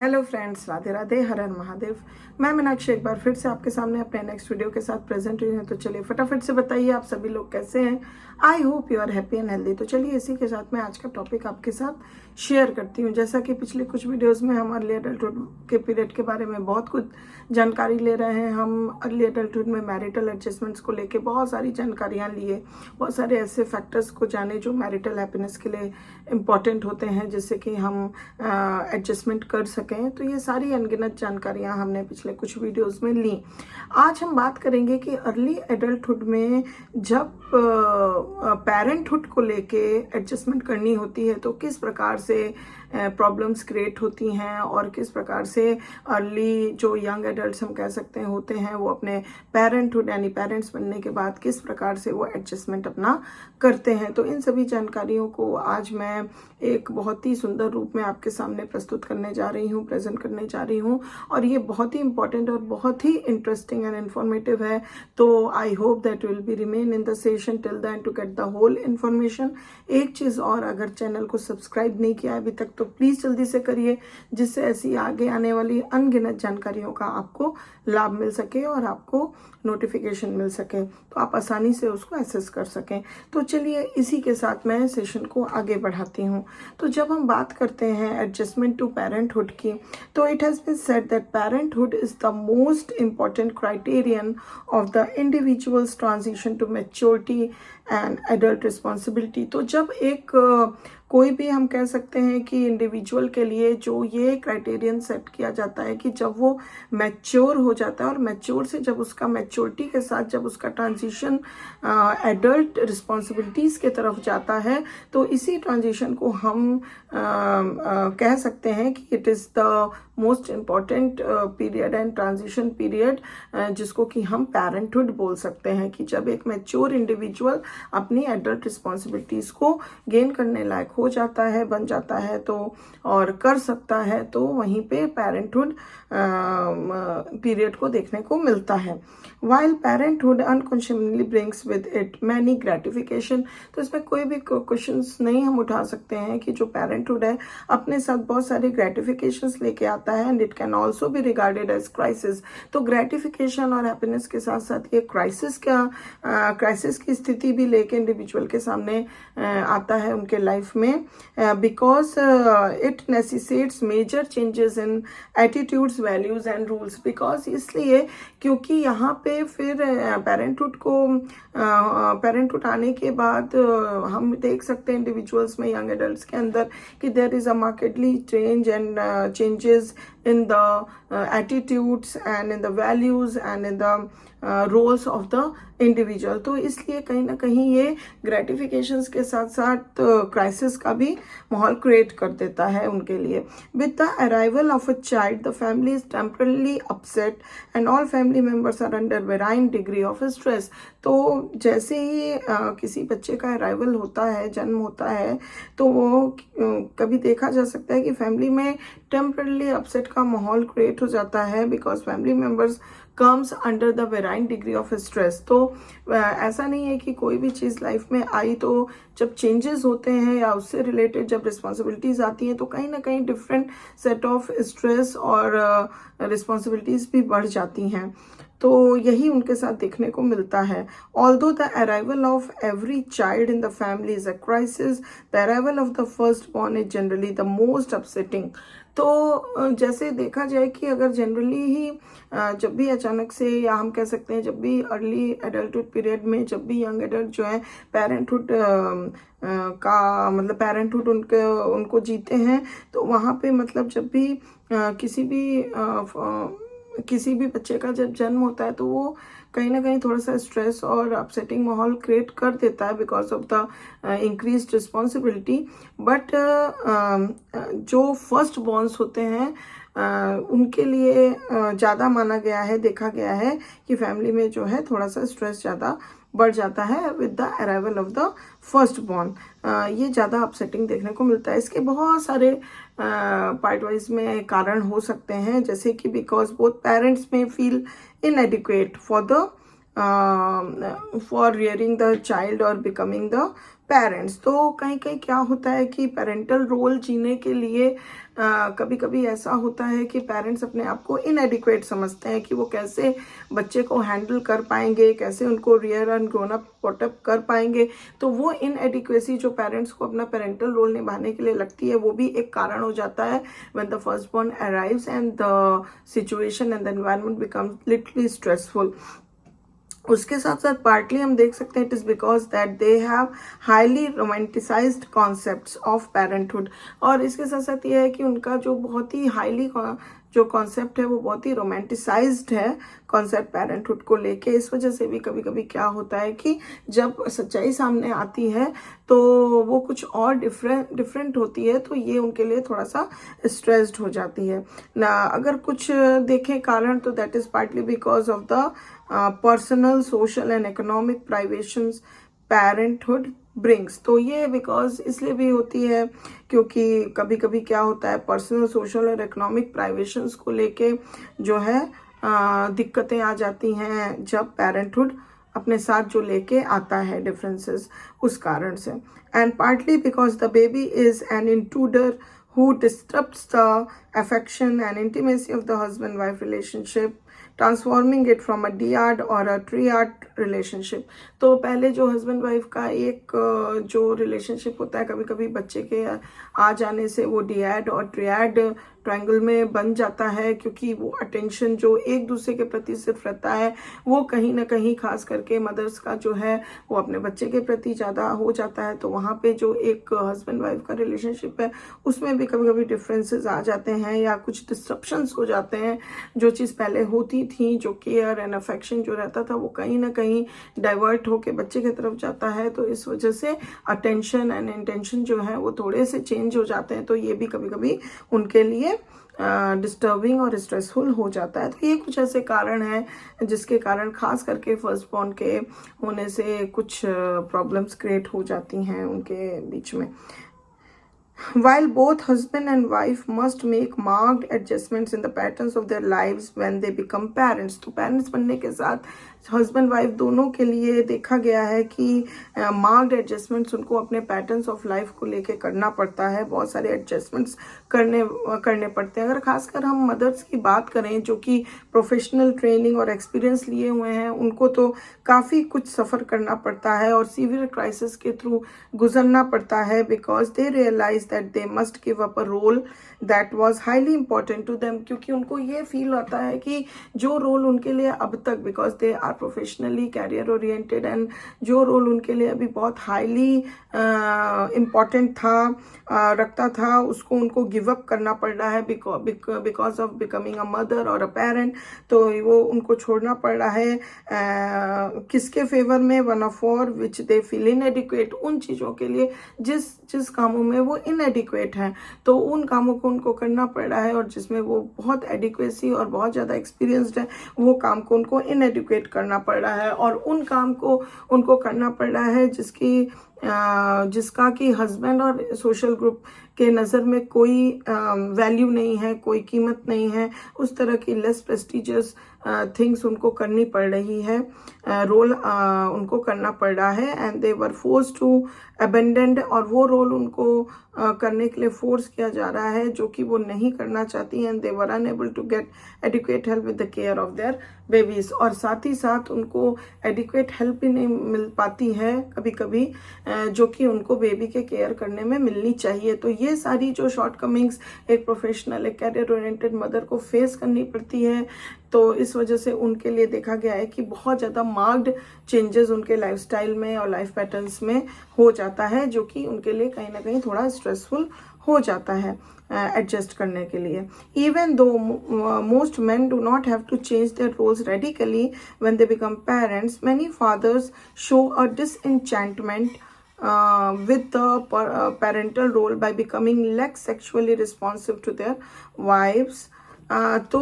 Hello friends, Radhe Radhe, हर हर महादेव। मैं मीनाक्षी एक बार फिर से आपके सामने अपने नेक्स्ट वीडियो के साथ प्रेजेंट हुई हूँ। तो चलिए फटाफट से बताइए आप सभी लोग कैसे हैं। I hope you are happy and healthy. तो चलिए इसी के साथ मैं आज का टॉपिक आपके साथ शेयर करती हूँ। जैसा कि पिछले कुछ वीडियोस में हम अर्ली एडल्टहुड के पीरियड के बारे में बहुत कुछ जानकारी ले रहे हैं। हम अर्ली एडल्टहुड में मैरिटल एडजस्टमेंट्स को लेके बहुत सारी जानकारियाँ लिए, बहुत सारे ऐसे फैक्टर्स को जाने जो मैरिटल हैप्पीनेस के लिए इम्पॉर्टेंट होते हैं, जिससे कि हम एडजस्टमेंट कर सकें। तो ये सारी अनगिनत जानकारियां हमने पिछले कुछ वीडियोस में ली। आज हम बात करेंगे कि अर्ली एडल्टहुड में जब पेरेंटहुड को लेके एडजस्टमेंट करनी होती है तो किस प्रकार से प्रॉब्लम्स क्रिएट होती हैं और किस प्रकार से अर्ली जो यंग एडल्ट्स हम कह सकते हैं होते हैं, वो अपने पेरेंटहुड यानी पेरेंट्स बनने के बाद किस प्रकार से वो एडजस्टमेंट अपना करते हैं। तो इन सभी जानकारियों को आज मैं एक बहुत ही सुंदर रूप में आपके सामने प्रस्तुत करने जा रही हूँ, प्रेजेंट करने जा रही हूँ। और ये बहुत ही इंपॉर्टेंट और बहुत ही इंटरेस्टिंग एंड इन्फॉर्मेटिव है। तो I hope that will be remain in the session till then to get the whole information. एक चीज़ और, अगर चैनल को सब्सक्राइब नहीं किया अभी तक तो प्लीज़ जल्दी से करिए, जिससे ऐसी आगे आने वाली अनगिनत जानकारियों का आपको लाभ मिल सके और आपको नोटिफिकेशन मिल सके, तो आप आसानी से उसको एक्सेस कर सकें। तो चलिए इसी के साथ मैं सेशन को आगे बढ़ाती हूँ। तो जब हम बात करते हैं एडजस्टमेंट टू पेरेंटहुड की, तो it has been said that parenthood is the most important criterion of the individuals transition to maturity and adult responsibility. तो जब एक कोई भी हम कह सकते हैं कि इंडिविजुअल के लिए जो ये क्राइटेरियन सेट किया जाता है कि जब वो मैच्योर हो जाता है और मैच्योर से जब उसका मैच्योरिटी के साथ जब उसका ट्रांजिशन एडल्ट रिस्पॉन्सिबिलिटीज़ के तरफ जाता है, तो इसी ट्रांजिशन को हम कह सकते हैं कि it is the most important period and transition period, जिसको कि हम पेरेंटहुड बोल सकते हैं। कि जब एक मैच्योर इंडिविजुअल अपनी एडल्ट रिस्पॉन्सिबिलिटीज़ को गेन करने लायक हो जाता है, बन जाता है, तो और कर सकता है, तो वहीं पे पेरेंटहुड पीरियड को देखने को मिलता है। While parenthood unconditionally brings with it many gratification. तो इसमें कोई भी क्वेश्चंस नहीं हम उठा सकते हैं कि जो पेरेंटहुड है अपने साथ बहुत सारे ग्रेटिफिकेशंस लेके आता है, and it can also be regarded as crisis. तो ग्रेटिफिकेशन और हैप्पीनेस के साथ साथ ये क्राइसिस की स्थिति भी लेके इंडिविजुअल के सामने आता है उनके लाइफ में, because it necessitates major changes in attitudes, values and rules. Because इसलिए क्योंकि यहाँ पे फिर पेरेंटहुड आने के बाद हम देख सकते हैं इंडिविजुअल्स में, यंग एडल्ट्स के अंदर, कि there is a markedly change and changes in the attitudes and in the values and in the roles of the individual। तो इसलिए कहीं ना कहीं ये ग्रेटिफिकेशंस के साथ साथ क्राइसिस का भी माहौल क्रिएट कर देता है उनके लिए। With the arrival of a child the family is temporarily upset and all family members are under varying degree of stress. तो जैसे ही किसी बच्चे का अराइवल होता है, जन्म होता है, तो वो कभी देखा जा सकता है कि फैमिली में टेम्परली अपसेट का माहौल क्रिएट हो जाता है, because family members comes under the varying degree of stress. तो ऐसा नहीं है कि कोई भी चीज़ लाइफ में आई तो जब चेंजेस होते हैं या उससे रिलेटेड जब रिस्पॉन्सिबिलिटीज़ आती हैं तो कहीं ना कहीं डिफरेंट सेट ऑफ स्ट्रेस और रिस्पॉन्सिबिलिटीज़ भी बढ़ जाती हैं। तो यही उनके साथ देखने को मिलता है। Although the arrival of every child in the family is a crisis, the arrival of the first born is generally the most upsetting. तो जैसे देखा जाए कि अगर जनरली ही जब भी अचानक से, या हम कह सकते हैं जब भी अर्ली एडल्टहुड पीरियड में जब भी यंग एडल्ट जो है पेरेंटहुड का मतलब पेरेंटहुड उनको जीते हैं, तो वहाँ पे मतलब जब भी किसी भी बच्चे का जब जन्म होता है तो वो कहीं ना कहीं थोड़ा सा स्ट्रेस और अपसेटिंग माहौल क्रिएट कर देता है because of the increase responsibility. But जो फर्स्ट बॉर्न्स होते हैं उनके लिए ज़्यादा माना गया है, देखा गया है कि फैमिली में जो है थोड़ा सा स्ट्रेस ज़्यादा बढ़ जाता है with the arrival of the first born. ये ज़्यादा अपसेटिंग देखने को मिलता है। इसके बहुत सारे पार्ट वाइज में कारण हो सकते हैं, जैसे कि बिकॉज बोथ पेरेंट्स में feel इनएडिक्वेट for the for rearing the child और बिकमिंग द पेरेंट्स। तो कहीं कहीं क्या होता है कि पेरेंटल रोल जीने के लिए कभी कभी ऐसा होता है कि पेरेंट्स अपने आप को इनएडिक्वेट समझते हैं कि वो कैसे बच्चे को हैंडल कर पाएंगे, कैसे उनको rear and grown up brought up कर पाएंगे। तो वो इनएडिक्वेसी जो पेरेंट्स को अपना पेरेंटल रोल निभाने के लिए लगती है, वो भी एक कारण हो जाता है when the first born arrives and the situation and the environment becomes literally stressful. उसके साथ साथ पार्टली हम देख सकते हैं it is because that they have highly romanticised concepts of parenthood. और इसके साथ साथ ये है कि उनका जो बहुत ही हाईली जो कॉन्सेप्ट है वो बहुत ही रोमांटिसाइज्ड है कॉन्सेप्ट पेरेंटहुड को लेके। इस वजह से भी कभी कभी क्या होता है कि जब सच्चाई सामने आती है तो वो कुछ और डिफरेंट होती है, तो ये उनके लिए थोड़ा सा स्ट्रेस्ड हो जाती है ना। अगर कुछ देखें कारण, तो that is partly because of the personal, social and economic privations parenthood brings. तो ये बिकॉज इसलिए भी होती है क्योंकि कभी कभी क्या होता है पर्सनल, सोशल और इकोनॉमिक प्राइवेशंस को लेके जो है दिक्कतें आ जाती हैं जब पेरेंटहुड अपने साथ जो लेके आता है डिफरेंसेस, उस कारण से। And partly because the baby is an intruder who disrupts the affection and intimacy of the husband-wife relationship, transforming it from a dyad और अ ट्रियाड रिलेशनशिप। तो पहले जो हस्बैंड वाइफ का एक जो रिलेशनशिप होता है, कभी कभी बच्चे के आ जाने से वो डियाड और ट्रियाड ट्रायंगल में बन जाता है, क्योंकि वो अटेंशन जो एक दूसरे के प्रति सिर्फ रहता है वो कहीं ना कहीं खास करके मदर्स का जो है वो अपने बच्चे के प्रति ज़्यादा हो जाता है। तो वहाँ पे जो एक हस्बैंड वाइफ का रिलेशनशिप है उसमें भी कभी कभी डिफरेंसेस आ जाते हैं या कुछ डिस्ट्रप्शंस हो जाते हैं। जो चीज़ पहले होती थी, जो केयर एंड अफेक्शन जो रहता था, वो कहीं ना कहीं डाइवर्ट होके बच्चे की तरफ जाता है। तो इस वजह से अटेंशन एंड इंटेंशन जो है वो थोड़े से चेंज हो जाते हैं। तो ये भी कभी कभी उनके लिए डिस्टर्बिंग और स्ट्रेसफुल हो जाता है। तो ये कुछ ऐसे कारण हैं जिसके कारण खास करके फर्स्ट बॉर्न के होने से कुछ प्रॉब्लम्स क्रिएट हो जाती हैं उनके बीच में। While both husband and wife must make marked adjustments in the patterns of their lives when they become parents, तो पेरेंट्स बनने के साथ हस्बैंड वाइफ दोनों के लिए देखा गया है कि मार्क्ड एडजस्टमेंट्स उनको अपने पैटर्न्स ऑफ लाइफ को लेके करना पड़ता है। बहुत सारे एडजस्टमेंट्स करने पड़ते हैं। अगर खासकर हम मदर्स की बात करें जो कि प्रोफेशनल ट्रेनिंग और एक्सपीरियंस लिए हुए हैं, उनको तो काफ़ी कुछ सफ़र करना पड़ता है और सीवियर क्राइसिस के थ्रू गुजरना पड़ता है, because they realize that they must give up a role that was highly important to them. क्योंकि उनको ये फील होता है कि जो रोल उनके लिए अब तक, because they are professionally career oriented, and जो रोल उनके लिए अभी बहुत हाईली इम्पॉर्टेंट रखता था, उसको उनको गिव अप करना पड़ रहा है because of becoming a mother और अ पेरेंट। तो वो उनको छोड़ना पड़ रहा है किसके फेवर में? One of for which they feel इनएडिक्वेट, उन चीज़ों के लिए जिस कामों में वो इनएडिक्वेट हैं, तो उन कामों को उनको करना पड़ रहा है। और जिसमें वो बहुत एडिक्वेसी और बहुत ज़्यादा एक्सपीरियंस्ड है, वो काम को उनको इनएडिक्वेट करना पड़ रहा है। और उन काम को उनको करना पड़ रहा है जिसका कि हस्बैंड और सोशल ग्रुप के नज़र में कोई वैल्यू नहीं है, कोई कीमत नहीं है। उस तरह की लेस प्रेस्टिजियस थिंग्स उनको करनी पड़ रही है, रोल उनको करना पड़ रहा है। And they were force to abandoned, और वो रोल उनको करने के लिए फोर्स किया जा रहा है जो कि वो नहीं करना चाहती। And they were unable to get adequate help with the care of their babies, और साथ ही साथ उनको एडिक्वेट हेल्प भी नहीं मिल पाती है कभी कभी जो कि उनको बेबी के केयर करने में मिलनी चाहिए। तो ये सारी जो शॉर्टकमिंग्स एक प्रोफेशनल, एक कैरियर ओरिएंटेड मदर को फेस करनी पड़ती है। तो इस वजह से उनके लिए देखा गया है कि बहुत ज़्यादा मार्क्ड चेंजेस उनके लाइफस्टाइल में और लाइफ पैटर्न्स में हो जाता है, जो कि उनके लिए कहीं ना कहीं थोड़ा स्ट्रेसफुल हो जाता है एडजस्ट करने के लिए। Even though most men do not have to change their roles radically when they become parents, many fathers show a disenchantment with the parental role by becoming less sexually responsive to their wives तो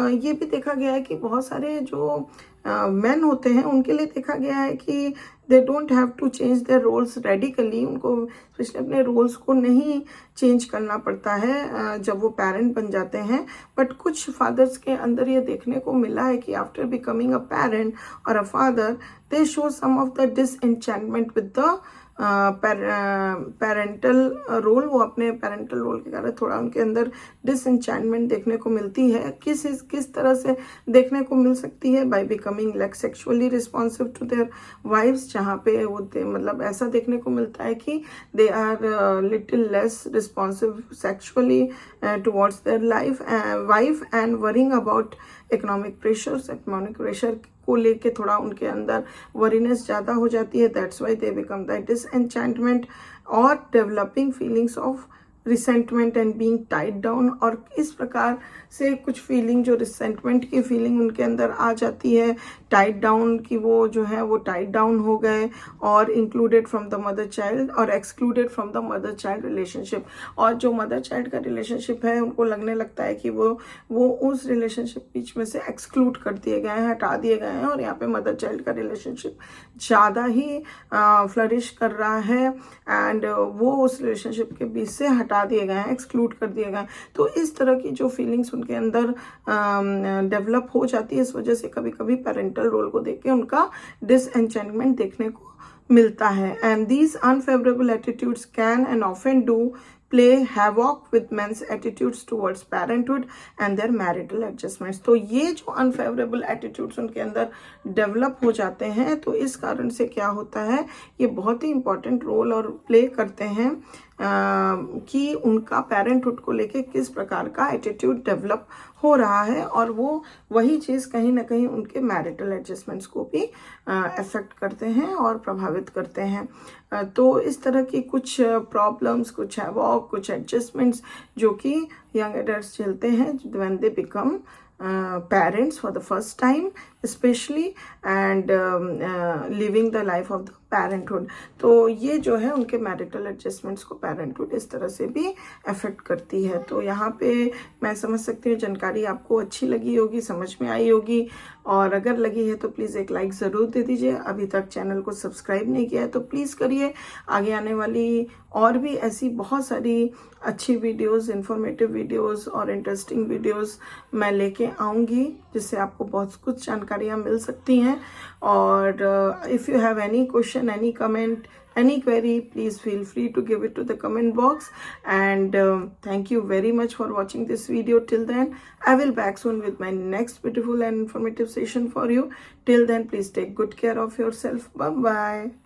ये भी देखा गया है कि बहुत सारे जो मेन होते हैं उनके लिए देखा गया है कि they don't have to change their roles radically, उनको स्पेशली अपने रोल्स को नहीं चेंज करना पड़ता है जब वो पेरेंट बन जाते हैं। बट कुछ फादर्स के अंदर ये देखने को मिला है कि आफ्टर बिकमिंग अ पेरेंट और a father they show some of the disenchantment with the parental role. वो अपने पेरेंटल रोल के कारण थोड़ा उनके अंदर डिसएंचेंटमेंट देखने को मिलती है। किस तरह से देखने को मिल सकती है? By becoming like sexually responsive to their wifes, जहाँ पे वो मतलब ऐसा देखने को मिलता है कि they are little less responsive sexually towards their wife and worrying about economic pressure को लेके थोड़ा उनके अंदर वरीनेस ज़्यादा हो जाती है। That's why they become the disenchantment और developing feelings of resentment and being tied down. और इस प्रकार से कुछ फीलिंग, जो रिसेंटमेंट की फीलिंग उनके अंदर आ जाती है, टाइड डाउन की, वो जो है वो टाइड डाउन हो गए और included from the mother child और excluded from the mother child relationship. और जो मदर चाइल्ड का रिलेशनशिप है उनको लगने लगता है कि वो उस रिलेशनशिप बीच में से एक्सक्लूड कर दिए गए हैं, हटा दिए गए हैं, और यहाँ पे मदर चाइल्ड का रिलेशनशिप ज़्यादा ही फ्लरिश कर रहा है एंड वो उस रिलेशनशिप के बीच से हटा दिए गए हैं, एक्सक्लूड कर दिए गए। तो इस तरह की जो फीलिंग्स उनके अंदर डेवलप हो जाती है, इस वजह से कभी कभी पेरेंटल रोल को देख के उनका डिसएंचेंटमेंट देखने को मिलता है। And these unfavourable attitudes can and often do play havoc with men's attitudes towards parenthood and their marital adjustments। तो ये जो unfavorable attitudes उनके अंदर develop हो जाते हैं, तो इस कारण से क्या होता है, ये बहुत ही important रोल और प्ले करते हैं कि उनका पेरेंटहुड को लेके किस प्रकार का एटीट्यूड डेवलप हो रहा है, और वो वही चीज़ कहीं ना कहीं उनके मैरिटल एडजस्टमेंट्स को भी अफेक्ट करते हैं और प्रभावित करते हैं। तो इस तरह की कुछ प्रॉब्लम्स, कुछ हैवॉक, कुछ एडजस्टमेंट्स जो कि यंग एडल्ट्स झेलते हैं when they become parents for the first time especially and living the life of the parenthood। तो ये जो है उनके मैरिटल एडजस्टमेंट्स को पेरेंटहुड इस तरह से भी अफेक्ट करती है। तो यहाँ पे मैं समझ सकती हूँ जानकारी आपको अच्छी लगी होगी, समझ में आई होगी, और अगर लगी है तो प्लीज़ एक लाइक ज़रूर दे दीजिए। अभी तक चैनल को सब्सक्राइब नहीं किया है तो प्लीज़ करिए। आगे आने वाली और भी ऐसी बहुत सारी अच्छी वीडियोस, इंफॉर्मेटिव वीडियोस और इंटरेस्टिंग वीडियोस मैं लेके आऊँगी, जिससे आपको बहुत कुछ जानकारियाँ मिल सकती हैं। और if you have any question, any comment, any query, please feel free to give it to the comment box। And thank you very much for watching this video till then। I will back soon with my next beautiful and informative session for you। Till then, please take good care of yourself। Bye bye।